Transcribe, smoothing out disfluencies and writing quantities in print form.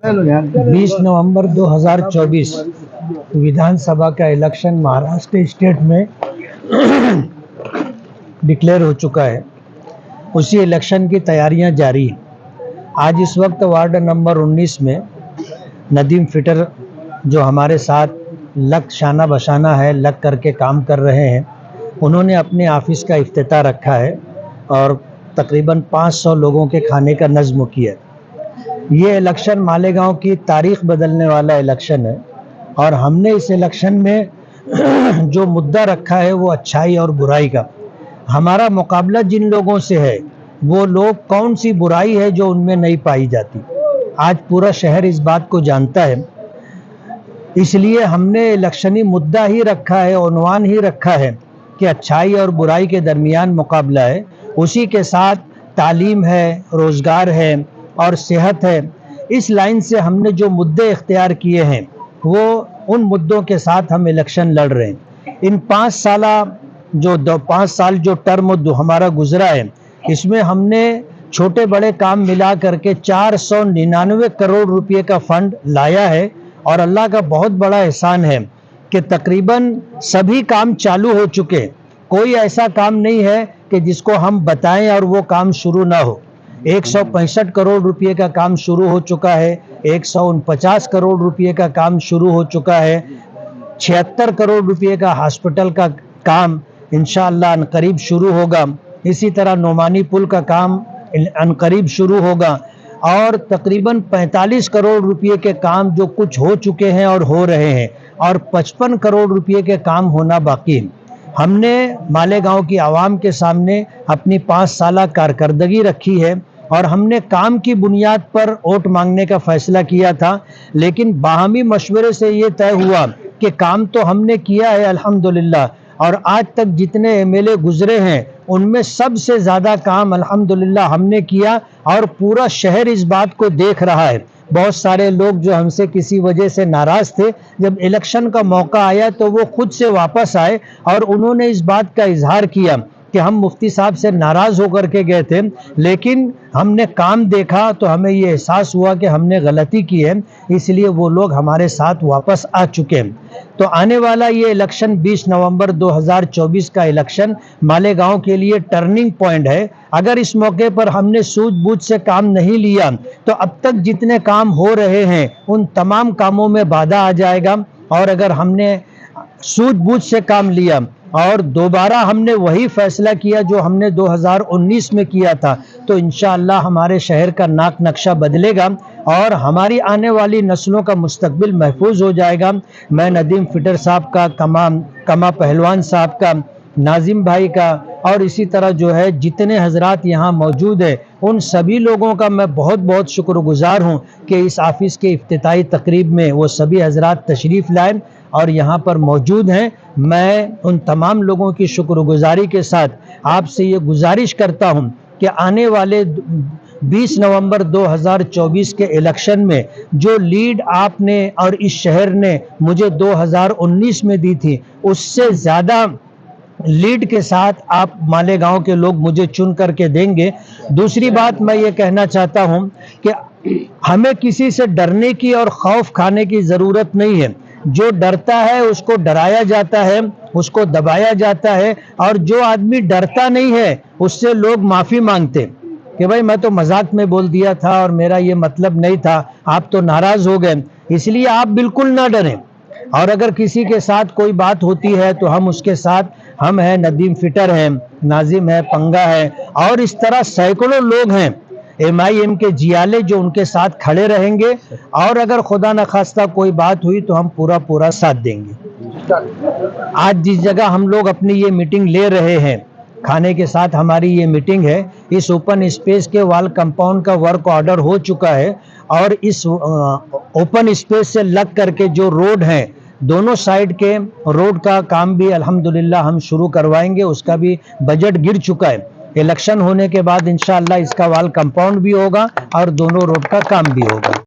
20 नवंबर 2024 विधानसभा का election Maharashtra state में declare हो चुका है। उसी इलेक्शन की तैयारियां जारी हैं। आज इस वक्त वार्ड नंबर 19 में नदीम फिटर जो हमारे साथ लग शाना बशाना है, लग करके काम कर रहे हैं, उन्होंने अपने ऑफिस का इफ्तिताह रखा है और तकरीबन 500 लोगों के खाने का नज़्म किया है। ये इलेक्शन मालेगांव की तारीख बदलने वाला इलेक्शन है और हमने इस इलेक्शन में जो मुद्दा रखा है वो अच्छाई और बुराई का। हमारा मुकाबला जिन लोगों से है वो लोग कौन सी बुराई है जो उनमें नहीं पाई जाती। आज पूरा शहर इस बात को जानता है, इसलिए हमने इलेक्शनी मुद्दा ही रखा है, उन्वान ही रखा है कि अच्छाई और बुराई के दरमियान मुकाबला है। उसी के साथ तालीम है, रोज़गार है और सेहत है। इस लाइन से हमने जो मुद्दे इख्तियार किए हैं वो उन मुद्दों के साथ हम इलेक्शन लड़ रहे हैं। इन 5 साल जो टर्म हमारा गुजरा है, इसमें हमने छोटे बड़े काम मिला करके 499 करोड़ रुपए का फंड लाया है और अल्लाह का बहुत बड़ा एहसान है कि तकरीबन सभी काम चालू हो चुके। कोई ऐसा काम नहीं है कि जिसको हम बताएं और वो काम शुरू ना हो। 165 करोड़ रुपए का काम शुरू हो चुका है, 149 करोड़ रुपए का काम शुरू हो चुका है, 76 करोड़ रुपए का हॉस्पिटल का काम इंशाअल्लाह अनकरीब शुरू होगा। इसी तरह नोमानी पुल का काम अनकरीब शुरू होगा और तकरीबन 45 करोड़ रुपए के काम जो कुछ हो चुके हैं और हो रहे हैं और 55 करोड़ रुपए के काम होना बाकी है। हमने मालेगांव की आवाम के सामने अपनी 5 साला कारकर्दगी रखी है और हमने काम की बुनियाद पर वोट मांगने का फैसला किया था, लेकिन बाहमी मशवरे से ये तय हुआ कि काम तो हमने किया है अल्हम्दुलिल्लाह, और आज तक जितने एमएलए गुजरे हैं उनमें सबसे ज़्यादा काम अल्हम्दुलिल्लाह हमने किया और पूरा शहर इस बात को देख रहा है। बहुत सारे लोग जो हमसे किसी वजह से नाराज़ थे, जब इलेक्शन का मौका आया तो वो खुद से वापस आए और उन्होंने इस बात का इजहार किया कि हम मुफ्ती साहब से नाराज़ होकर के गए थे, लेकिन हमने काम देखा तो हमें ये एहसास हुआ कि हमने गलती की है, इसलिए वो लोग हमारे साथ वापस आ चुके हैं। तो आने वाला ये इलेक्शन 20 नवंबर 2024 का इलेक्शन मालेगांव के लिए टर्निंग पॉइंट है। अगर इस मौके पर हमने सूझबूझ से काम नहीं लिया तो अब तक जितने काम हो रहे हैं उन तमाम कामों में बाधा आ जाएगा, और अगर हमने सूझबूझ से काम लिया और दोबारा हमने वही फैसला किया जो हमने 2019 में किया था तो इंशाअल्लाह हमारे शहर का नाक नक्शा बदलेगा और हमारी आने वाली नस्लों का मुस्तकबिल महफूज हो जाएगा। मैं नदीम फिटर साहब का, कमा पहलवान साहब का, नाजिम भाई का और इसी तरह जो है जितने हजरात यहाँ मौजूद हैं उन सभी लोगों का मैं बहुत बहुत शुक्रगुजार हूँ कि इस ऑफिस के इफ्तिताई तकरीब में वो सभी हजरात तशरीफ़ लाए और यहाँ पर मौजूद हैं। मैं उन तमाम लोगों की शुक्रगुजारी के साथ आपसे ये गुजारिश करता हूँ कि आने वाले 20 नवंबर 2024 के इलेक्शन में जो लीड आपने और इस शहर ने मुझे 2019 में दी थी, उससे ज़्यादा लीड के साथ आप मालेगांव के लोग मुझे चुन करके देंगे। दूसरी बात मैं ये कहना चाहता हूँ कि हमें किसी से डरने की और खौफ खाने की ज़रूरत नहीं है। जो डरता है उसको डराया जाता है, उसको दबाया जाता है, और जो आदमी डरता नहीं है उससे लोग माफ़ी मांगते कि भाई मैं तो मजाक में बोल दिया था और मेरा ये मतलब नहीं था, आप तो नाराज़ हो गए। इसलिए आप बिल्कुल ना डरें, और अगर किसी के साथ कोई बात होती है तो हम उसके साथ, हम हैं, नदीम फिटर हैं, नाजिम है, पंगा है और इस तरह सैकड़ों लोग हैं MIM के जियाले जो उनके साथ खड़े रहेंगे, और अगर खुदा न खास्ता कोई बात हुई तो हम पूरा साथ देंगे। आज जिस जगह हम लोग अपनी ये मीटिंग ले रहे हैं, खाने के साथ हमारी ये मीटिंग है, इस ओपन स्पेस के वाल कंपाउंड का वर्क ऑर्डर हो चुका है और इस ओपन स्पेस से लग करके जो रोड है, दोनों साइड के रोड का काम भी अल्हम्दुलिल्लाह हम शुरू करवाएंगे। उसका भी बजट गिर चुका है। इलेक्शन होने के बाद इंशाअल्लाह इसका वाल कंपाउंड भी होगा और दोनों रोड का काम भी होगा।